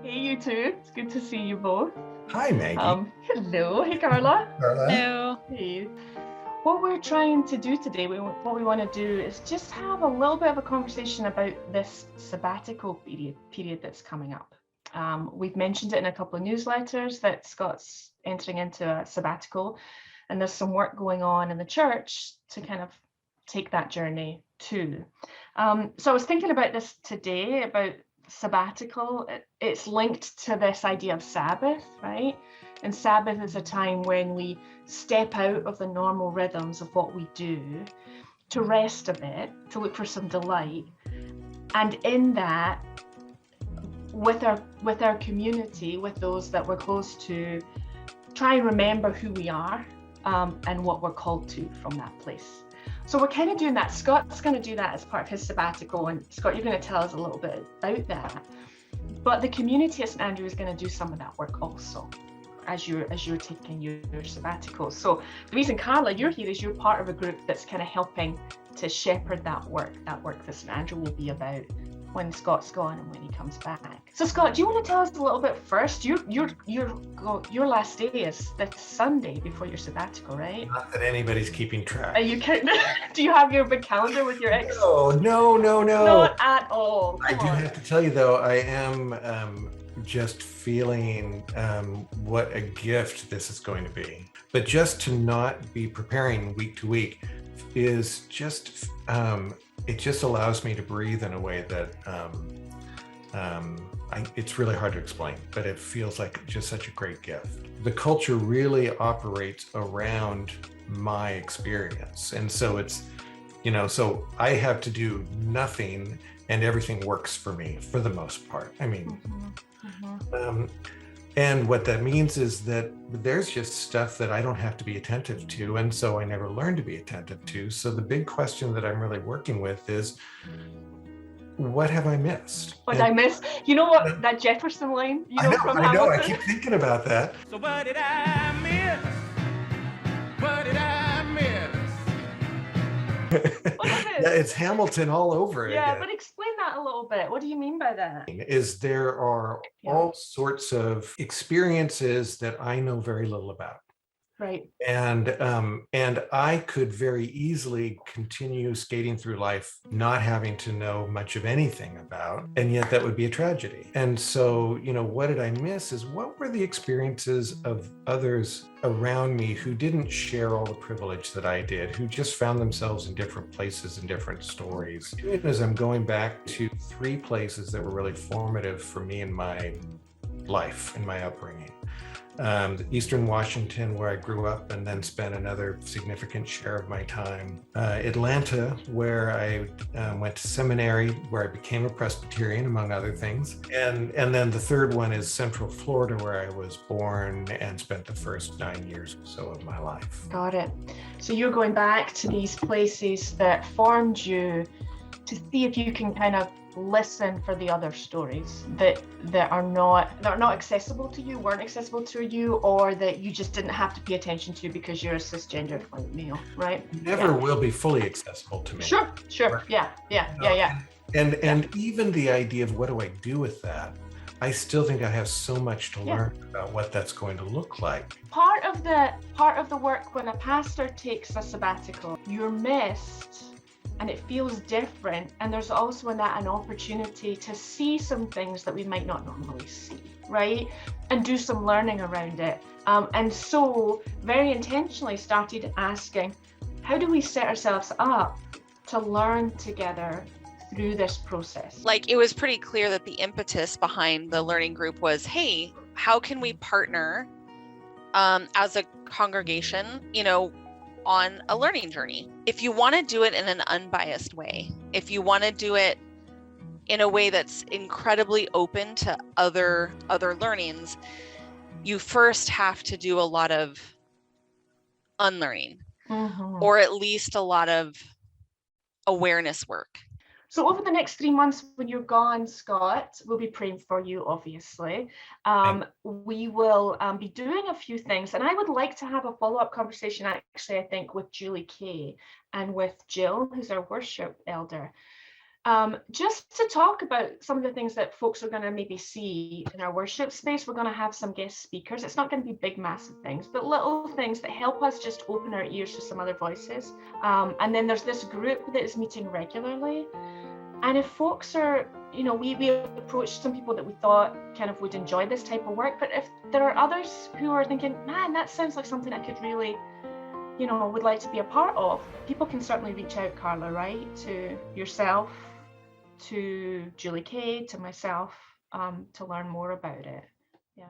Hey, you two. It's good to see you both. Hi, Maggie. Hello. Hey, Karla. Karla. Hello. Hey. What we're trying to do today, what we want to do is just have a little bit of a conversation about this sabbatical period that's coming up. We've mentioned it in a couple of newsletters that Scott's entering into a sabbatical, and there's some work going on in the church to kind of take that journey too. So I was thinking about this today, about sabbatical. It's linked to this idea of Sabbath, right? And Sabbath is a time when we step out of the normal rhythms of what we do to rest a bit, to look for some delight. And in that, with our community, with those that we're close to, try and remember who we are and what we're called to from that place. So we're kind of doing that. Scott's going to do that as part of his sabbatical. And Scott, you're going to tell us a little bit about that. But the community at St. Andrew is going to do some of that work also as you're taking your sabbatical. So the reason, Karla, you're here is you're part of a group that's kind of helping to shepherd that work that St. Andrew will be about when Scott's gone and when he comes back. So Scott, do you want to tell us a little bit first? Your last day is this Sunday before your sabbatical, right? Not that anybody's keeping track. Are you do you have your big calendar with your ex? No. Not at all. I do have to tell you though, I am just feeling what a gift this is going to be. But just to not be preparing week to week is just it just allows me to breathe in a way that it's really hard to explain, but it feels like just such a great gift. The culture really operates around my experience. And so it's, so I have to do nothing and everything works for me for the most part. I mean, and what that means is that there's just stuff that I don't have to be attentive to. And so I never learned to be attentive to. So the big question that I'm really working with is, what have I missed? I miss? You know what, that Jefferson line? I know, I keep thinking about that. So what did I miss? What did I miss? What is it? Yeah, it's Hamilton all over again. Yeah, but explain that a little bit. What do you mean by that? Is there are all sorts of experiences that I know very little about. Right. And I could very easily continue skating through life not having to know much of anything about, and yet that would be a tragedy. And so, what did I miss is what were the experiences of others around me who didn't share all the privilege that I did, who just found themselves in different places and different stories. As I'm going back to 3 places that were really formative for me in my life and my upbringing. Eastern Washington, where I grew up and then spent another significant share of my time. Atlanta, where I went to seminary, where I became a Presbyterian, among other things. And then the third one is Central Florida, where I was born and spent the first 9 years or so of my life. Got it. So you're going back to these places that formed you to see if you can kind of listen for the other stories that are not accessible to you, weren't accessible to you, or that you just didn't have to pay attention to because you're a cisgender white male, right? Never will be fully accessible to me. Sure. Right. Yeah. And even the idea of what do I do with that, I still think I have so much to learn about what that's going to look like. Part of the work when a pastor takes a sabbatical, you're missed. And it feels different. And there's also in that an opportunity to see some things that we might not normally see, right? And do some learning around it. And so very intentionally started asking, how do we set ourselves up to learn together through this process? Like, it was pretty clear that the impetus behind the learning group was, hey, how can we partner as a congregation, on a learning journey? If you want to do it in an unbiased way, if you want to do it in a way that's incredibly open to other learnings, you first have to do a lot of unlearning, or at least a lot of awareness work. So over the next 3 months when you're gone, Scott, we'll be praying for you, obviously. We will be doing a few things, and I would like to have a follow-up conversation, actually, I think, with Julie Kay and with Jill, who's our worship elder, Just to talk about some of the things that folks are going to maybe see in our worship space, we're going to have some guest speakers. It's not going to be big, massive things, but little things that help us just open our ears to some other voices. And then there's this group that is meeting regularly. And if folks are, we approached some people that we thought kind of would enjoy this type of work, but if there are others who are thinking, man, that sounds like something I could really, would like to be a part of, people can certainly reach out, Karla, right? To yourself, to Julie Kay, to myself, to learn more about it. Yeah.